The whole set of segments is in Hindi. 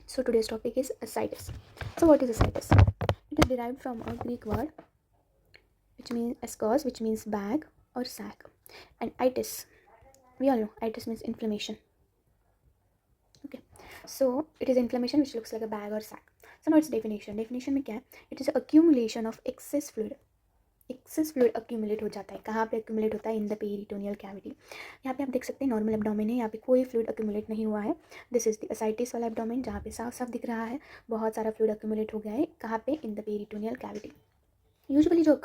So today's topic is ascites. So what is ascites? It is derived from a Greek word which means ascos, which means bag or sac, and itis. We all know itis means inflammation. Okay, so it is inflammation which looks like a bag or sac. So now its definition. Definition में क्या है? It is accumulation of excess fluid. Access fluid accumulate हो जाता है. कहाँ पे अक्यूमुलेट होता है? In the peritoneal cavity. यहाँ पे आप देख सकते हैं नॉर्मल एब्डोमेन है, यहाँ पे कोई फ्लूइड अक्यूमुलेट नहीं हुआ है. दिस इज द असाइटिस वाला एब्डोमेन जहाँ पे साफ साफ दिख रहा है बहुत सारा फ्लूइड अक्यूमुलेट हो गया है. कहाँ पे? In the peritoneal cavity. Usually जो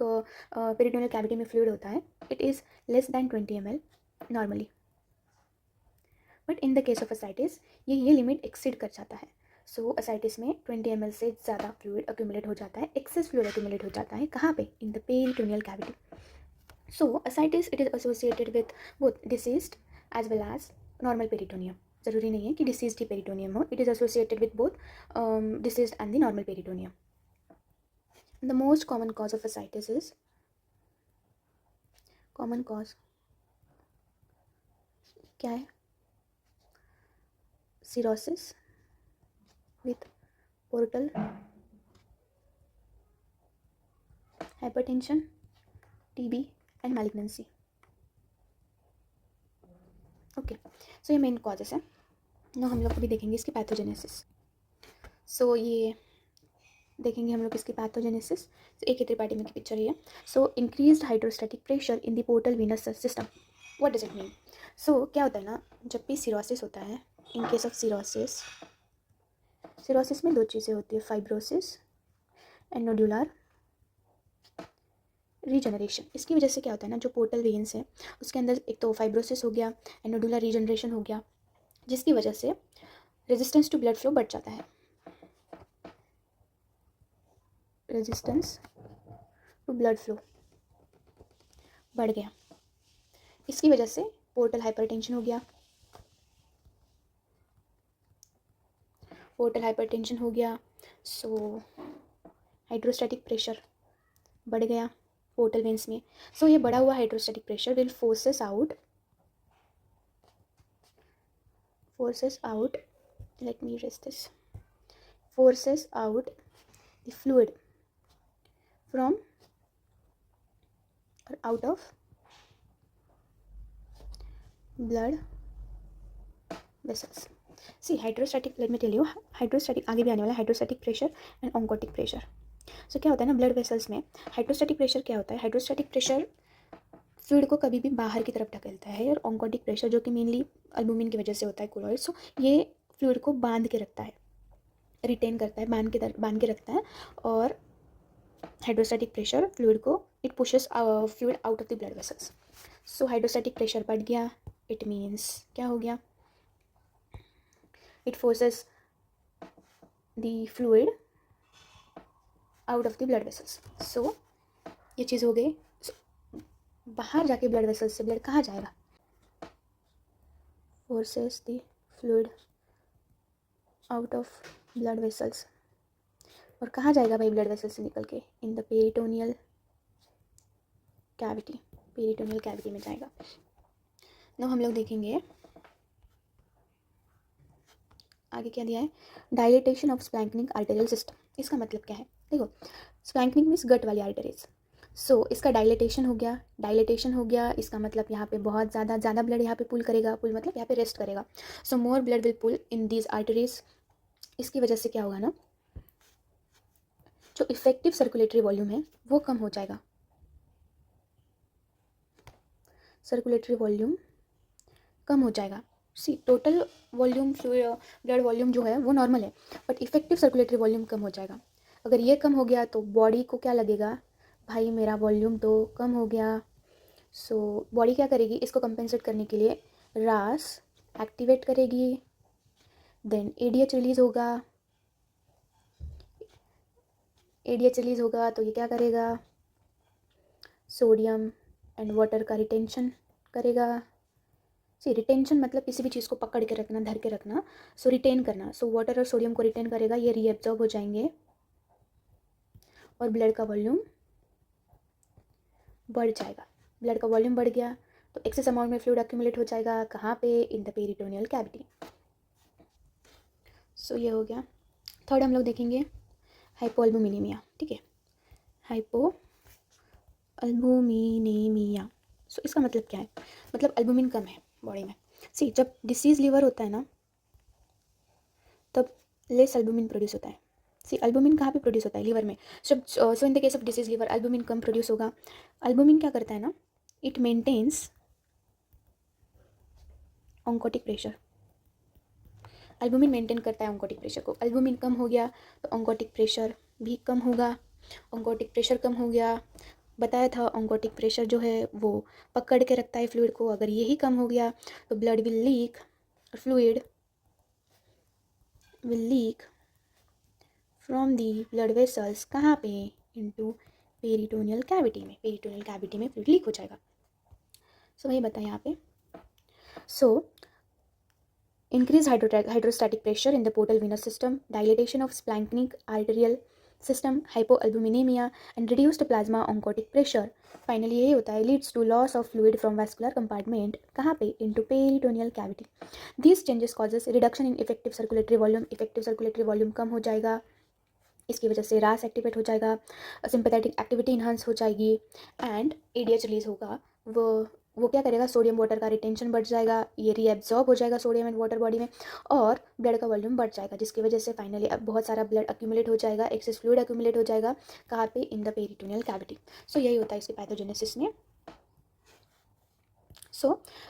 पेरिटोनियल कैविटी में फ्लूइड होता है it is less than 20 ml normally, but in the case of ascites ये लिमिट एक्सीड कर जाता है. सो असाइटिस में 20 ml से ज़्यादा फ्लूइड अक्यूमुलेट हो जाता है, एक्सेस फ्लूइड अक्यूमुलेट हो जाता है. कहाँ पे? In the peritoneal cavity. So ascites it is associated with both diseased as well as normal peritoneum. ज़रूरी नहीं है कि डिसीज्ड ही पेरिटोनियम हो. It is associated with both diseased and the normal peritoneum. The most common cause of ascites is common cause क्या है? Cirrhosis with portal hypertension, TB and malignancy. Okay, so ये मेन कॉजेस है. नो हम लोग अभी देखेंगे इसकी पैथोजेनेसिस. सो ये देखेंगे हम लोग इसकी पैथोजेनेसिस. एक ही त्रिपाठी में की पिक्चर ही है. So increased hydrostatic pressure in the portal venous system. What does it mean? So क्या होता है ना, जब भी सिरोसिस होता है, इन केस ऑफ सिरोसिस में दो चीज़ें होती है, फाइब्रोसिस एंड नोड्यूलर रीजनरेशन. इसकी वजह से क्या होता है ना, जो पोर्टल वेन्स है उसके अंदर एक तो फाइब्रोसिस हो गया एंड नोड्यूलर रीजनरेशन हो गया, जिसकी वजह से रेजिस्टेंस टू ब्लड फ्लो बढ़ जाता है. रेजिस्टेंस टू ब्लड फ्लो बढ़ गया. इसकी वजह से पोर्टल हाइपरटेंशन हो गया. पोर्टल हाइपरटेंशन हो गया. सो हाइड्रोस्टैटिक प्रेशर बढ़ गया पोर्टल वेन्स में. सो ये बढ़ा हुआ hydrostatic pressure will forces out let me rest this, forces out the fluid from or out of blood vessels. See hydrostatic, let me tell you, hydrostatic आगे भी आने वाला hydrostatic pressure and oncotic pressure. So क्या होता है ना ब्लड वेसल्स में हाइड्रोस्टैटिक प्रेशर क्या होता है? हाइड्रोस्टैटिक प्रेशर फ्लूइड को कभी भी बाहर की तरफ ढकेलता है, और ऑन्कोटिक प्रेशर जो कि मेनली अल्बुमिन की वजह से होता है, कोलॉइड. सो ये फ्लूइड को बांध के रखता है, रिटेन करता है, बांध के रखता है. और हाइड्रोस्टैटिक प्रेशर फ्लूइड को it pushes fluid out of the blood vessels. So hydrostatic pressure बढ़ गया. इट मीन्स क्या हो गया? It forces the fluid out of the blood vessels. So ये चीज़ हो गई. बाहर जाके ब्लड वेसल्स से ब्लड कहाँ जाएगा? Forces the fluid out of blood vessels. और कहाँ जाएगा भाई ब्लड वेसल से निकल के? इन the peritoneal cavity. Peritoneal cavity में जाएगा. नो हम लोग देखेंगे आगे क्या दिया है. Dilatation of splanchnic arterial system. इसका मतलब क्या है? देखो, स्प्लैंकनिक मीन्स गट वाली आर्टरीज. सो इसका डायलेटेशन हो गया. इसका मतलब यहाँ पे बहुत ज़्यादा ब्लड यहाँ पे पुल करेगा. पुल मतलब यहाँ पे रेस्ट करेगा. So more blood will pool in these arteries. इसकी वजह से क्या होगा ना, जो इफेक्टिव सर्कुलेटरी वॉल्यूम है वो कम हो जाएगा. सर्कुलेटरी वॉल्यूम कम हो जाएगा. सी टोटल वॉल्यूम ब्लड वॉल्यूम जो है वो नॉर्मल है, बट इफेक्टिव सर्कुलेटरी वॉल्यूम कम हो जाएगा. अगर ये कम हो गया तो बॉडी को क्या लगेगा, भाई मेरा वॉल्यूम तो कम हो गया. सो बॉडी क्या करेगी? इसको कंपेंसेट करने के लिए रास एक्टिवेट करेगी. देन एडीएच रिलीज होगा. तो ये क्या करेगा? सोडियम एंड वाटर का रिटेंशन करेगा. सी रिटेंशन मतलब किसी भी चीज़ को पकड़ के रखना, धर के रखना. सो रिटेन करना. सो वाटर और सोडियम को रिटेन करेगा. ये रीएब्जॉर्ब हो जाएंगे और ब्लड का वॉल्यूम बढ़ जाएगा. ब्लड का वॉल्यूम बढ़ गया तो एक्सेस अमाउंट में फ्लूइड अक्यूमुलेट हो जाएगा. कहाँ पे? In the peritoneal cavity. So ये हो गया। थर्ड हम लोग देखेंगे हाइपोअल्बुमिनेमिया, ठीक है, हाइपोअल्बुमिनेमिया। सो इसका मतलब क्या है, मतलब अल्बुमिन कम है बॉडी में। सी जब डिसीज लीवर होता है ना तब लेस अल्बुमिन प्रोड्यूस होता है। सी अल्बुमिन कहाँ पे प्रोड्यूस होता है, लीवर में। जब so in the case of disease liver albumin कम प्रोड्यूस होगा। अल्बुमिन क्या करता है ना, it maintains oncotic pressure. Albumin maintain करता है ऑन्कोटिक प्रेशर को। अल्बुमिन कम हो गया तो ऑन्कोटिक प्रेशर भी कम होगा। ऑन्कोटिक प्रेशर कम हो गया, बताया था ऑन्कोटिक प्रेशर जो है वो पकड़ के रखता है फ्लूइड को। अगर यही कम हो गया तो blood will leak, fluid will leak from the blood vessels, कहाँ पे, इनटू पेरिटोनियल कैविटी में। पेरिटोनियल कैविटी में फ्लूइड लीक हो जाएगा। सो वही बताया यहाँ पे। सो increase hydrostatic pressure in the portal venous system, dilatation of splanchnic arterial system, hypoalbuminemia and reduced plasma oncotic pressure. Finally यही होता है, leads to loss of fluid from vascular compartment, कहाँ पे, into peritoneal cavity. These changes causes reduction in effective circulatory volume. effective circulatory volume कम हो जाएगा, इसकी वजह से रास एक्टिवेट हो जाएगा, सिंपैथेटिक एक्टिविटी इन्हांस हो जाएगी एंड एडीएच रिलीज होगा। वो क्या करेगा, सोडियम वाटर का रिटेंशन बढ़ जाएगा, ये रीएब्जॉर्ब हो जाएगा सोडियम एंड वाटर बॉडी में, और ब्लड का वॉल्यूम बढ़ जाएगा, जिसकी वजह से फाइनली अब बहुत सारा ब्लड अक्यूमुलेट हो जाएगा, एक्सेस फ्लूइड अक्यूमुलेट हो जाएगा, कहाँ पे, इन द पेरिटोनियल कैविटी। सो यही होता है इसके पैथोजेनेसिस में। सो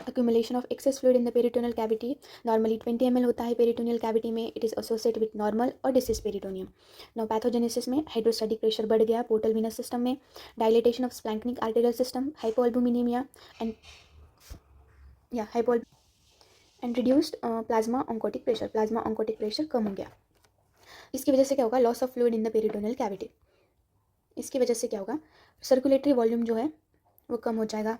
accumulation of excess fluid in the peritoneal cavity, normally 20 ml होता है peritoneal cavity में, it is associated with normal or diseased peritoneum. Now pathogenesis में hydrostatic pressure बढ़ गया portal venous system में, dilatation of splanchnic arterial system, hypoalbuminemia and reduced plasma oncotic pressure. plasma oncotic pressure कम हो गया। इसकी वजह से क्या होगा, loss of fluid in the peritoneal cavity. इसकी वजह से क्या होगा, सर्कुलेटरी वॉल्यूम जो है वो कम हो जाएगा,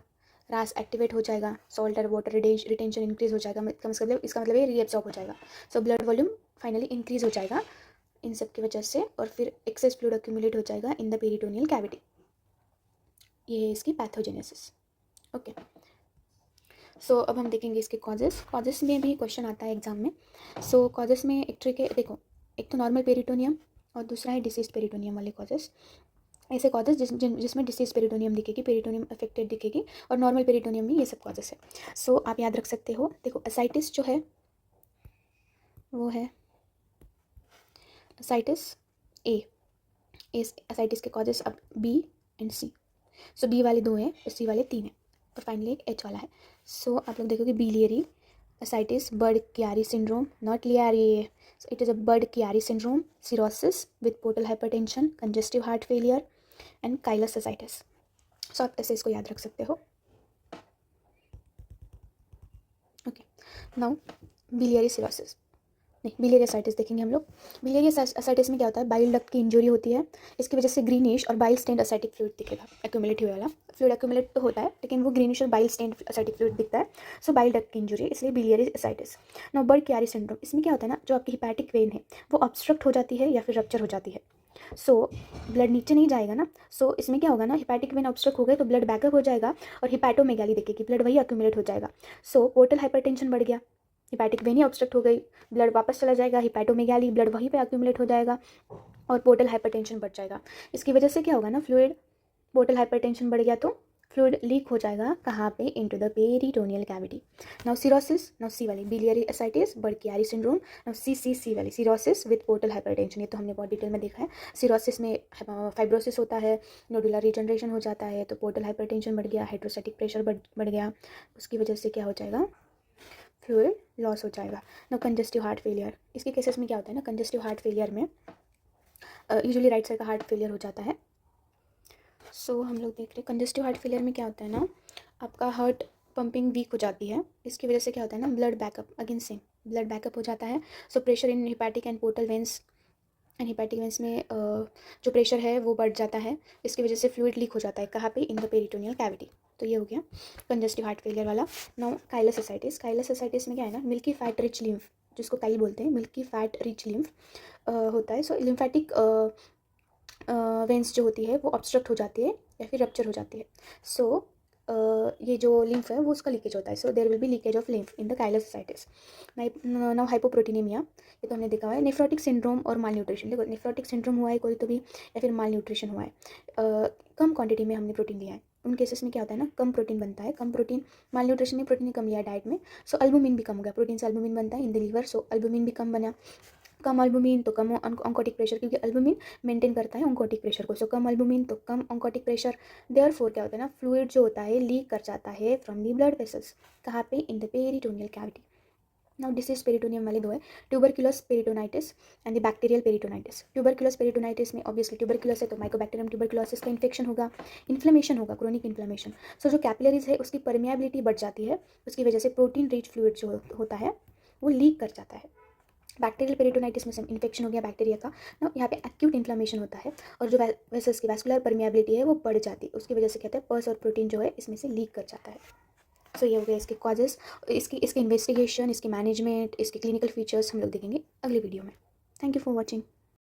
रास एक्टिवेट हो जाएगा, सॉल्ट और वाटर रिटेंशन इंक्रीज हो जाएगा, इसका मतलब ये रीएब्सॉर्ब हो जाएगा। So blood volume finally increase हो जाएगा इन सब की वजह से, और फिर एक्सेस फ्लूइड अक्यूमुलेट हो जाएगा इन द पेरिटोनियल कैविटी। ये है इसकी पैथोजेनेसिस। ओके, सो अब हम देखेंगे इसके कॉजेस में भी क्वेश्चन आता है एग्जाम में। सो कॉजेस में एक ट्रिक है, देखो, एक तो नॉर्मल पेरिटोनियम और दूसरा है डिसीज पेरिटोनियम वाले कॉजेस। ऐसे कॉजेस जिसमें डिसीज पेरिटोनियम दिखेगी, पेरिटोनियम अफेक्टेड दिखेगी, और नॉर्मल पेरिटोनियम में ये सब कॉजेस है। सो आप याद रख सकते हो, देखो असाइटिस जो है वो है असाइटिस ए। इस असाइटिस के कॉजेस अब B and C. So B वाले 2 हैं, सी वाले 3 हैं, और फाइनली एक एच वाला है। सो आप लोग देखोगे biliary ascites, Budd-Chiari syndrome, not Chiari. So it is a Budd-Chiari syndrome, cirrhosis with portal hypertension, congestive heart failure and Chylus ascites. So आप ऐसे इसको याद रख सकते हो. Okay, now biliary cirrhosis. नहीं, बिलियरी असाइटिस देखेंगे हम लोग. बिलियरी असाइटिस में क्या होता है, बाइल डक्ट की इंजरी होती है, इसकी वजह से ग्रीनिश और बाइल स्टेन्ड असाइटिक फ्लूइड दिखेगा, एक्यूमुलेट हुए वाला फ्लूइड एक्यूमुलेट तो होता है लेकिन वो ग्रीनिश और बाइल स्टेन्ड असाइटिक फ्लूइड दिखता है. सो बाइल डक्ट की इंजरी, इसलिए बिलियरी असाइटिस. नाउ बर्ड-चियारी सिंड्रोम, इसमें क्या होता है ना, जो आपकी हिपैटिक वेन है वो ऑब्स्ट्रक्ट हो जाती है या फिर रप्चर हो जाती है. सो ब्लड नीचे नहीं जाएगा ना, सो इसमें क्या होगा ना, हिपैटिक वेन ऑब्स्ट्रक्ट हो गए तो ब्लड बैकअप हो जाएगा और हिपैटोमेगाली दिखेगी, ब्लड वही एक्यूमुलेट हो जाएगा. सो पोर्टल हाइपरटेंशन बढ़ गया, हिपैटिक वेन ही ऑब्स्ट्रक्ट हो गई, ब्लड वापस चला जाएगा, हिपैटोमेगाली, ब्लड वहीं पे एक्यूमुलेट हो जाएगा और पोर्टल हाइपरटेंशन बढ़ जाएगा. इसकी वजह से क्या होगा ना, फ्लूइड, पोर्टल हाइपरटेंशन बढ़ गया तो फ्लूइड लीक हो जाएगा, कहाँ पे, into the peritoneal cavity. Now cirrhosis, now C वाली biliary ascites, Budd Chiari syndrome. Now C वाली सिरोसिस विद पोर्टल हाइपरटेंशन, ये तो हमने बहुत डिटेल में देखा है. सिरोसिस में फाइब्रोसिस होता है, नोडुलर रीजनरेशन हो जाता है, तो पोर्टल हाइपरटेंशन बढ़ गया, हाइड्रोस्टैटिक प्रेशर बढ़ गया, उसकी वजह से क्या हो जाएगा, फ्लूइड लॉस हो जाएगा. ना कंजेस्टिव हार्ट फेलियर, इसके केसेस में क्या होता है ना, कंजेस्टिव हार्ट फेलियर में यूजुअली राइट साइड का हार्ट फेलियर हो जाता है. सो हम लोग देख रहे हैं कंजेस्टिव हार्ट फेलियर में क्या होता है ना, आपका हार्ट पंपिंग वीक हो जाती है, इसकी वजह से क्या होता है ना, blood backup, again same blood backup हो जाता है. So pressure in hepatic and portal veins, and hepatic veins में जो प्रेशर है वो बढ़ जाता है, इसकी वजह से फ्लूइड लीक हो जाता है, कहाँ पे, इन द पेरिटोनियल कैविटी. तो ये हो गया कंजेस्टिव हार्ट फेलियर वाला. नाउ काइलस एसाइटिस, काइलस एसाइटिस में क्या है ना, मिल्की फैट रिच लिम्फ, जिसको काइल बोलते हैं, मिल्की फैट रिच लिम्फ होता है. सो लिम्फेटिक वेंस जो होती है वो ऑब्स्ट्रक्ट हो जाती है या फिर रप्चर हो जाती है. सो ये जो लिम्फ है वो उसका लीकेज होता है. So there will be leakage of lymph in the chyloascites. Now hypoproteinemia, ये तो हमने देखा हुआ है. नेफ्रोटिक सिंड्रोम और माल न्यूट्रिशन. देखो नेफ्रोटिक सिंड्रोम हुआ है कोई तो भी, या फिर माल न्यूट्रिशन हुआ है, कम क्वांटिटी में हमने प्रोटीन लिया है. उन केसेस में क्या होता है ना, कम प्रोटीन बनता है. कम प्रोटीन, माल न्यूट्रिशन में प्रोटीन कम लिया है डाइट में, सो अल्बुमिन भी कम हो गया. प्रोटीन से अल्बुमिन बनता है in the liver, so albumin भी कम बना. कम अल्बुमिन तो कम ऑन्कोटिक प्रेशर, क्योंकि अल्बुमिन मेंटेन करता है ऑन्कोटिक प्रेशर को. सो कम अल्बुमिन तो कम ऑन्कोटिक प्रेशर. देयरफॉर क्या होता है ना, फ्लूइड जो होता है लीक कर जाता है फ्रॉम दी ब्लड वेसल्स. कहाँ पे? In the peritoneal cavity. Now disease peritoneum वाले दो है, tuberculous peritonitis and the bacterial peritonitis. Tuberculous peritonitis में ऑब्वियसली ट्यूबरक्यूलस है तो माइकोबैक्टीरियम ट्यूबरक्लोसिस का इन्फेक्शन होगा, इन्फ्लेमेशन होगा, क्रोनिक इन्फ्लेमेशन. सो जो कैपिलरीज है उसकी परमिएबिलिटी बढ़ जाती है, उसकी वजह से प्रोटीन रिच फ्लूइड जो होता है वो लीक कर जाता है. बैक्टीरियल पेरिटोनाइटिस में इन्फेक्शन हो गया बैक्टीरिया का ना, यहाँ पे एक्यूट इन्फ्लेमेशन होता है और जो वेसल्स की वैस्कुलर परमिएबिलिटी है वो बढ़ जाती है. उसकी वजह से कहते हैं पस और प्रोटीन जो है इसमें से लीक कर जाता है. सो ये हो गया इसके कॉजेस. इसकी इन्वेस्टिगेशन, इसकी मैनेजमेंट, इसके क्लिनिकल फीचर्स हम लोग देखेंगे अगले वीडियो में. Thank you for watching.